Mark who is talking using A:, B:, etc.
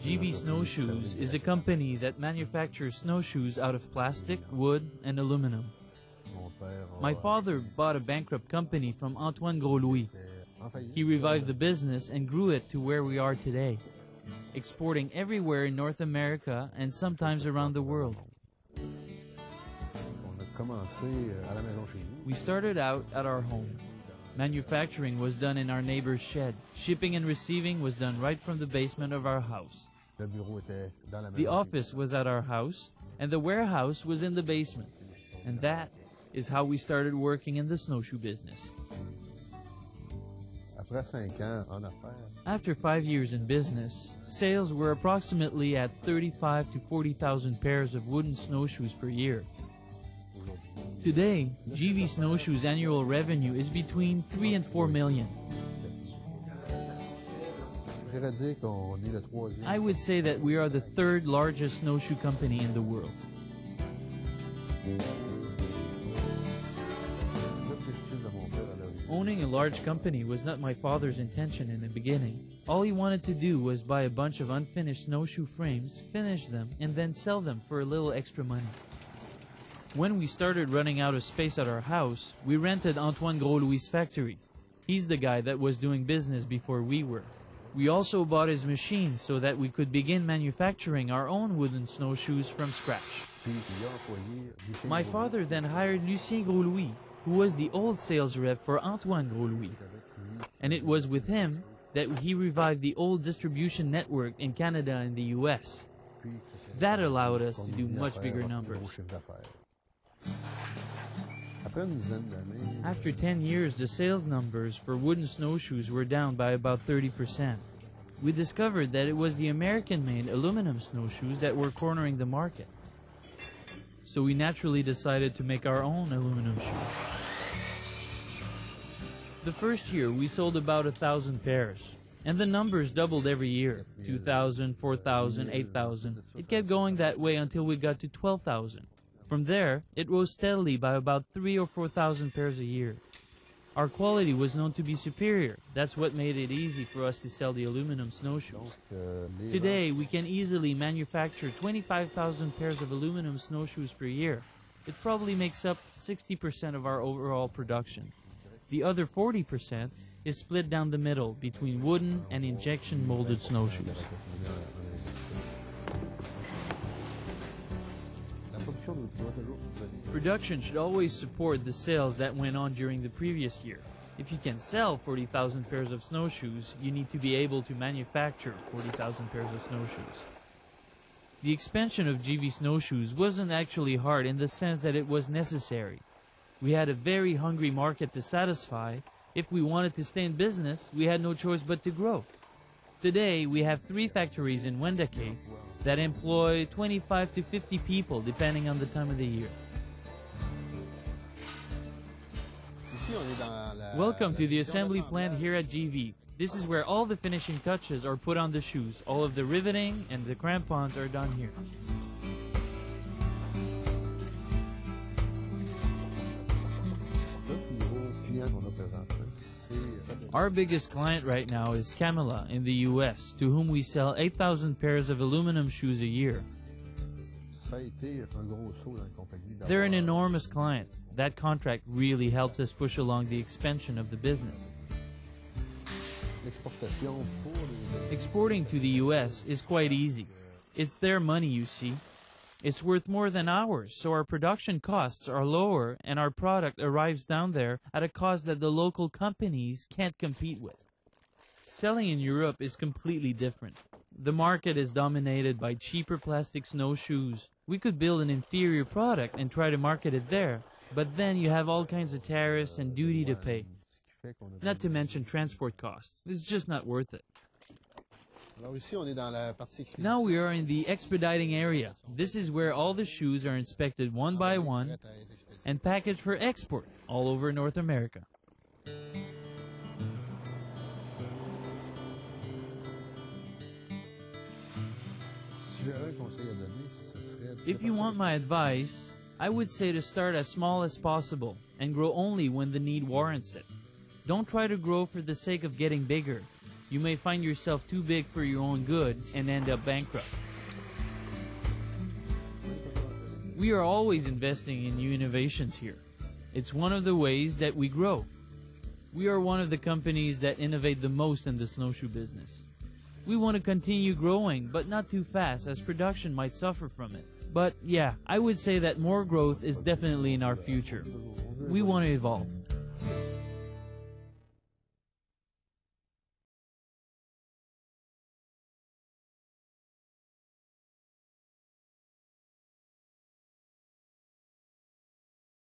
A: Snowshoes is a company that manufactures snowshoes out of plastic, wood, and aluminum. My father bought a bankrupt company from Antoine Gros-Louis. He revived the business and grew it to where we are today, exporting everywhere in North America and sometimes around the world. We started out at our home. Manufacturing was done in our neighbor's shed. Shipping and receiving was done right from the basement of our house. The office was at our house, and the warehouse was in the basement. And that is how we started working in the snowshoe business. After 5 years in business, sales were approximately at 35 to 40,000 pairs of wooden snowshoes per year. Today, GV Snowshoes' annual revenue is between 3 and 4 million. I would say that we are the third largest snowshoe company in the world. Owning a large company was not my father's intention in the beginning. All he wanted to do was buy a bunch of unfinished snowshoe frames, finish them, and then sell them for a little extra money. When we started running out of space at our house, we rented Antoine Gros-Louis' factory. He's the guy that was doing business before we were. We also bought his machine so that we could begin manufacturing our own wooden snowshoes from scratch. My father then hired Lucien Gros-Louis, who was the old sales rep for Antoine Gros-Louis. And it was with him that he revived the old distribution network in Canada and the US. That allowed us to do much bigger numbers. After 10 years, the sales numbers for wooden snowshoes were down by about 30%. We discovered that it was the American-made aluminum snowshoes that were cornering the market. So we naturally decided to make our own aluminum shoes. The first year, we sold about 1,000 pairs. And the numbers doubled every year. 2,000, 4,000, 8,000. It kept going that way until we got to 12,000. From there, it rose steadily by about 3,000 or 4,000 pairs a year. Our quality was known to be superior. That's what made it easy for us to sell the aluminum snowshoes. Today, we can easily manufacture 25,000 pairs of aluminum snowshoes per year. It probably makes up 60% of our overall production. The other 40% is split down the middle between wooden and injection molded snowshoes. Production should always support the sales that went on during the previous year. If you can sell 40,000 pairs of snowshoes, you need to be able to manufacture 40,000 pairs of snowshoes. The expansion of GV Snowshoes wasn't actually hard in the sense that it was necessary. We had a very hungry market to satisfy. If we wanted to stay in business, we had no choice but to grow. Today, we have 3 factories in Wendake that employ 25 to 50 people depending on the time of the year. Welcome to the assembly plant here at GV. This is where all the finishing touches are put on the shoes. All of the riveting and the crampons are done here. Our biggest client right now is Camilla in the US, to whom we sell 8,000 pairs of aluminum shoes a year. They're an enormous client. That contract really helped us push along the expansion of the business. Exporting to the US is quite easy. It's their money, you see. It's worth more than ours, so our production costs are lower and our product arrives down there at a cost that the local companies can't compete with. Selling in Europe is completely different. The market is dominated by cheaper plastic snowshoes. We could build an inferior product and try to market it there, but then you have all kinds of tariffs and duty to pay. Not to mention transport costs. It's just not worth it. Now we are in the expediting area. This is where all the shoes are inspected one by one and packaged for export all over North America. If you want my advice, I would say to start as small as possible and grow only when the need warrants it. Don't try to grow for the sake of getting bigger. You may find yourself too big for your own good and end up bankrupt. We are always investing in new innovations here. It's one of the ways that we grow. We are one of the companies that innovate the most in the snowshoe business. We want to continue growing, but not too fast, as production might suffer from it. But yeah, I would say that more growth is definitely in our future. We want to evolve.